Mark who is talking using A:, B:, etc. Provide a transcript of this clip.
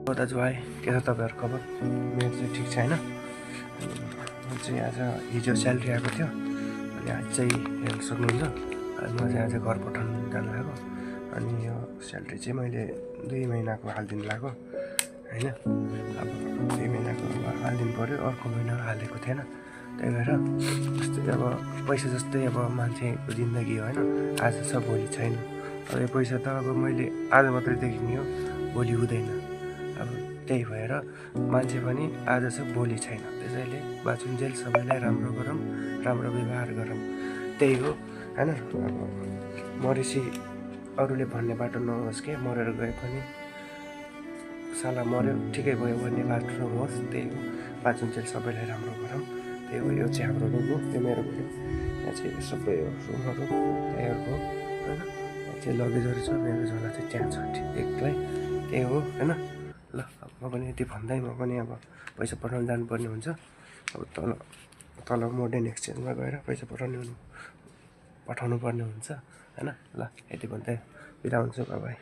A: दाजुभाइ के छ तपाईँहरूको खबर? मेरो चाहिँ ठिक छैन। म चाहिँ आज हिजो स्यालेरी आएको थियो अनि आज चाहिँ हेर्न सक्नुहुन्छ म चाहिँ आज घर पठाउनु जानु लाग्यो। अनि यो स्यालेरी चाहिँ मैले 2 महिनाको हालिदिनु लाग्यो होइन। अब 2 महिनाको अब हालिदिनु पऱ्यो, अर्को महिना हालेको थिएन। त्यही भएर जस्तै अब पैसा जस्तै अब मान्छेको जिन्दगी होइन, आज छ भोलि छैन। अब यो पैसा त अब मैले आज मात्रै देखिने हो, भोलि हुँदैन। अब त्यही भएर मान्छे पनि आज छ भोलि छैन, त्यसैले बाँचुन्जेल सबैलाई राम्रो गरौँ, राम्रो व्यवहार गरौँ, त्यही हो होइन। अब मरेपछि अरूले भन्ने बाटो नहोस् के, मरेर गए पनि साला मऱ्यो ठिकै भयो भन्ने बाटो नहोस्, त्यही हो। बाँचुन्जेल सबैलाई राम्रो गरौँ, त्यही हो। यो चाहिँ हाम्रो रुम हो, यो मेरो भयो। यहाँ चाहिँ सबै हो रुमहरू, त्यहीहरूको हो होइन। यहाँ चाहिँ लगेजहरू छ, मेरो झोला चाहिँ त्यहाँ छ एक्लै, त्यही हो होइन। ल अब म पनि यति भन्दै म पनि अब पैसा पठाउनु जानुपर्ने हुन्छ। अब तल मोडर्न एक्सचेन्जमा गएर पैसा पठाउनु पर्ने हुन्छ होइन। ल यति भन्दै बिदा हुन्छु, बाइ बाइ।